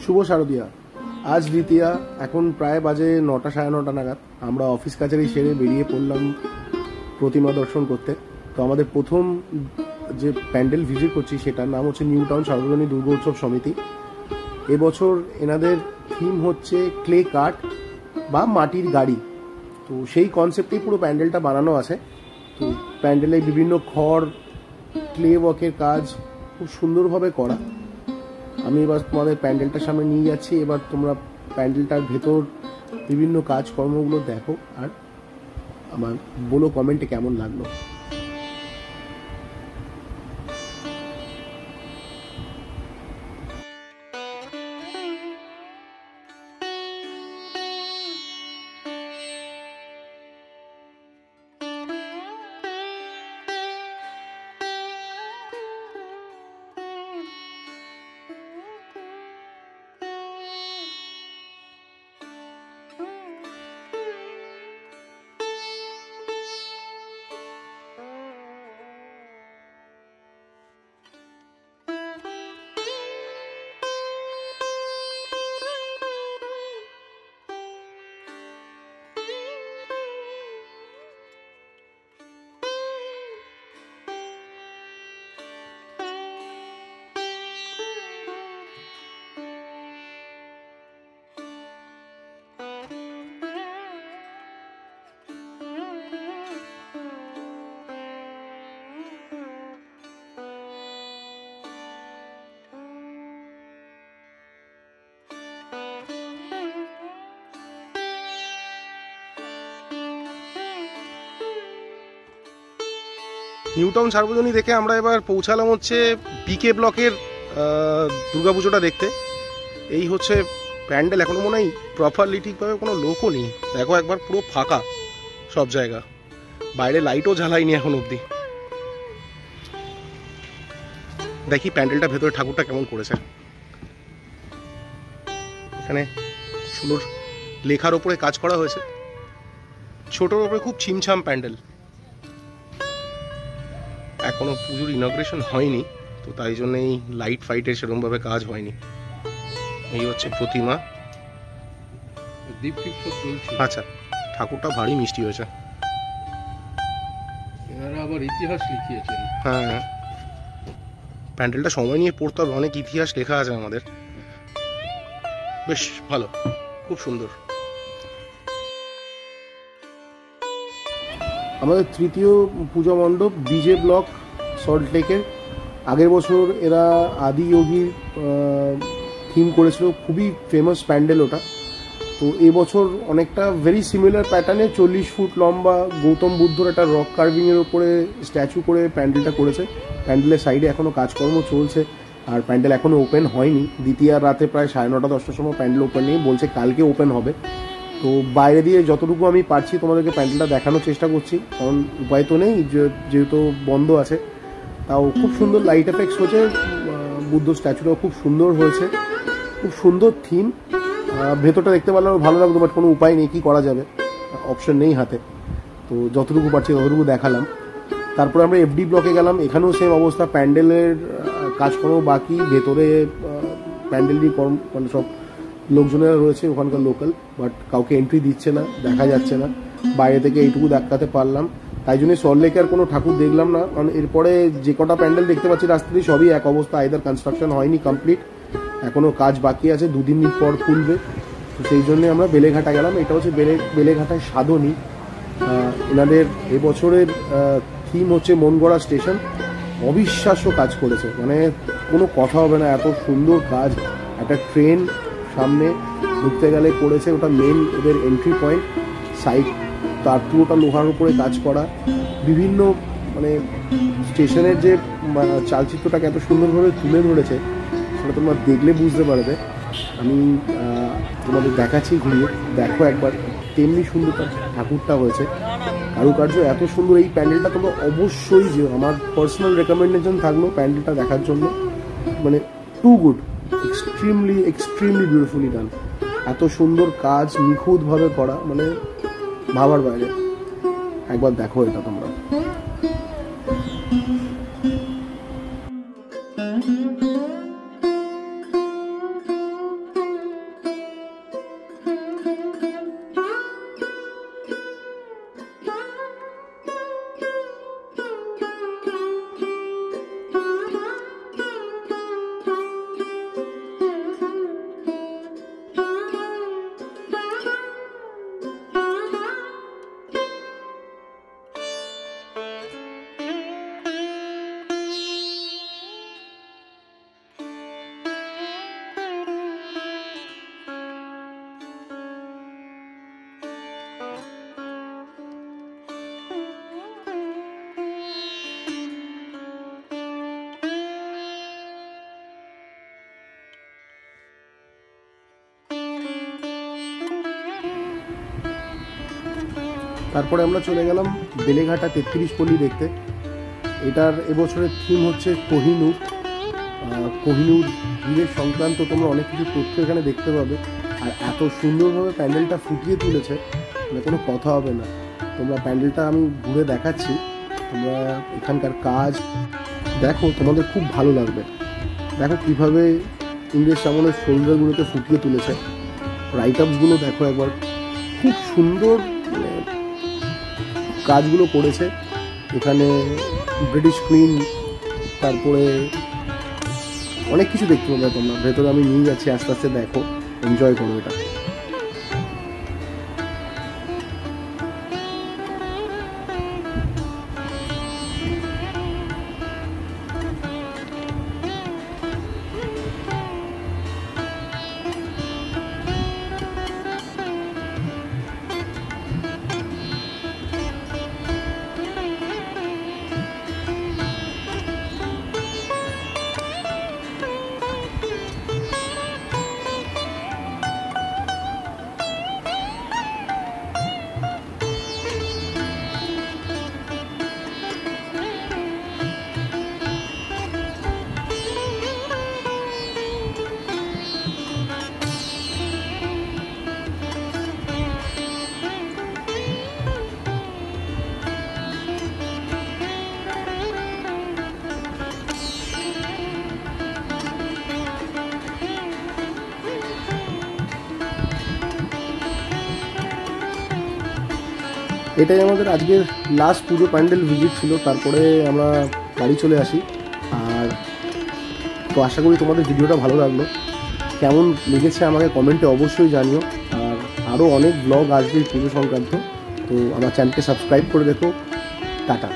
শুভ শারদিয়া। আজ দ্বিতীয়া, এখন প্রায় বাজে 9টা সাড়ে 9টা নাগাদ। আমরা অফিস কাছারি সেরে বেরিয়ে পড়লাম প্রতিমা দর্শন করতে। তো আমাদের প্রথম যে প্যান্ডেল ভিজিট করছি সেটার নাম হচ্ছে নিউ টাউন সার্বজনীন দুর্গোৎসব সমিতি। এবছর এনাদের থিম হচ্ছে ক্লে কার্ট বা মাটির গাড়ি। তো সেই কনসেপ্টেই পুরো প্যান্ডেলটা বানানো আছে। তো প্যান্ডেলে বিভিন্ন খড় ক্লে ওয়ার্কের কাজ খুব সুন্দরভাবে করা। আমি এবার তোমাদের প্যান্ডেলটার সামনে নিয়ে যাচ্ছি। এবার তোমরা প্যান্ডেলটার ভেতর বিভিন্ন কাজকর্মগুলো দেখো আর আমার বলো কমেন্টে কেমন লাগলো। নিউ টাউন সার্বজনীন দেখে আমরা এবার পৌঁছালাম হচ্ছে পিকে ব্লকের দুর্গাপুজোটা দেখতে। এই হচ্ছে প্যান্ডেল। এখনো মনে হয় প্রপারলি ঠিকভাবে কোনো লোকও নেই। দেখো একবার পুরো ফাঁকা সব জায়গা, বাইরে লাইটও জ্বালায়নি এখন অবধি। দেখি প্যান্ডেলটা ভেতরে ঠাকুরটা কেমন করেছে। এখানে সুন্দর লেখার ওপরে কাজ করা হয়েছে, ছোটোর ওপরে খুব ছিমছাম প্যান্ডেল। এখনো পুজোর ইনগ্রেশন হয়নি, তো তাই জন্যই লাইট ফাইটের সেরকমভাবে কাজ হয়নি। এই হচ্ছে প্রতিমা। আচ্ছা, ঠাকুরটা ভারী মিষ্টি হয়েছে। এনারা আবার ইতিহাস লিখিয়েছেন। হ্যাঁ, প্যান্ডেলটা সময় নিয়ে পড়তে হবে, অনেক ইতিহাস লেখা আছে আমাদের। বেশ ভালো, খুব সুন্দর। আমাদের তৃতীয় পূজা মণ্ডপ বিজে ব্লক সল্টলেকের। আগের বছর এরা আদি যোগীর থিম করেছিল, খুবই ফেমাস প্যান্ডেল ওটা। তো এবছর অনেকটা ভেরি সিমিলার প্যাটার্নে 40 ফুট লম্বা গৌতম বুদ্ধর একটা রক কার্ভিংয়ের ওপরে স্ট্যাচু করে প্যান্ডেলটা করেছে। প্যান্ডেলের সাইডে এখনও কাজকর্ম চলছে আর প্যান্ডেল এখনও ওপেন হয়নি। দ্বিতীয় রাতে প্রায় 9:30 10টার সময় প্যান্ডেল ওপেন নেই, বলছে কালকে ওপেন হবে। তো বাইরে দিয়ে যতটুকু আমি পারছি তোমাদেরকে প্যান্ডেলটা দেখানোর চেষ্টা করছি, কারণ উপায় তো নেই, যেহেতু বন্ধ আছে। তাও খুব সুন্দর লাইট এফেক্টস হয়েছে, বুদ্ধ স্ট্যাচুটাও খুব সুন্দর হয়েছে, খুব সুন্দর থিম। ভেতরটা দেখতে পারলে ভালো লাগতো, বাট কোনো উপায় নেই, কী করা যাবে, অপশন নেই হাতে। তো যতটুকু পারছি ততটুকু দেখালাম। তারপরে আমরা এফডি ব্লকে গেলাম। এখানেও সেম অবস্থা, প্যান্ডেলের কাজকর্ম বাকি। ভেতরে প্যান্ডেলই মানে সব লোকজনেরা রয়েছে ওখানকার লোকাল, বাট কাউকে এন্ট্রি দিচ্ছে না, দেখা যাচ্ছে না। বাইরে থেকে এইটুকু দেখাতে পারলাম। তাই জন্যই সল্টলেকে আর কোনো ঠাকুর দেখলাম না, কারণ এরপরে যে কটা প্যান্ডেল দেখতে পাচ্ছি রাস্তাতে সবই এক অবস্থা, আইদার কনস্ট্রাকশন হয়নি কমপ্লিট, এখনও কাজ বাকি আছে, 2 দিন পর খুলবে। তো সেই জন্যে আমরা বেলেঘাটা গেলাম। এটা হচ্ছে বেলেঘাটায় সাধনী। এনাদের এবছরের থিম হচ্ছে মনগড়া স্টেশন। অবিশ্বাস্য কাজ করেছে, মানে কোনো কথা হবে না, এত সুন্দর কাজ। একটা ট্রেন সামনে ঢুকতে গেলে করেছে, ওটা মেন ওদের এন্ট্রি পয়েন্ট। সাইড তার পুরোটা লোহার উপরে কাজ করা। বিভিন্ন মানে স্টেশনের যে চালচিত্রটাকে এত সুন্দরভাবে তুলে ধরেছে, সেটা তোমরা দেখলে বুঝতে পারবে। আমি তোমাদের দেখাচ্ছি, ঘুরিয়ে দেখো একবার। তেমনি সুন্দর ঠাকুরটা হয়েছে, কারুকার্য এত সুন্দর। এই প্যান্ডেলটা তোমরা অবশ্যই যেও, আমার পার্সোনাল রেকমেন্ডেশন থাকলো প্যান্ডেলটা দেখার জন্য। মানে টু গুড, এক্সট্রিমলি বিউটিফুলি ডান। এত সুন্দর কাজ, নিখুঁতভাবে করা, মানে ভাবার বাইরে। একবার দেখো এটা তোমরা। তারপরে আমরা চলে গেলাম বেলেঘাটা 33 পল্লী দেখতে। এটার এবছরের থিম হচ্ছে কোহিনূর। কোহিনূর হীরের সংক্রান্ত তোমরা অনেক কিছু তথ্য এখানে দেখতে পাবে। আর এত সুন্দরভাবে প্যান্ডেলটা ফুটিয়ে তুলেছে, মানে কোনো কথা হবে না। তোমরা প্যান্ডেলটা আমি ঘুরে দেখাচ্ছি, তোমরা এখানকার কাজ দেখো, তোমাদের খুব ভালো লাগবে। দেখো কীভাবে ইংরেজ আমলের শোল্ডারগুলোকে ফুটিয়ে তুলেছে। রাইট আপসগুলো দেখো একবার, খুব সুন্দর মানে কাজগুলো করেছে। এখানে ব্রিটিশ কুইন, তারপরে অনেক কিছু দেখতে পাবে তোমরা। ভেতরে আমি নিয়ে যাচ্ছি, আস্তে আস্তে দেখো, এনজয় করো এটা। এটাই আমাদের আজকের লাস্ট পুজো প্যান্ডেল ভিজিট ছিল। তারপরে আমরা বাড়ি চলে আসি। আর তো আশা করি তোমাদের ভিডিওটা ভালো লাগলো। কেমন লেগেছে আমাকে কমেন্টে অবশ্যই জানিও। আর আরও অনেক ব্লগ আসবে পুজো সংক্রান্ত, তো আমার চ্যানেলকে সাবস্ক্রাইব করে দেখো। টাটা।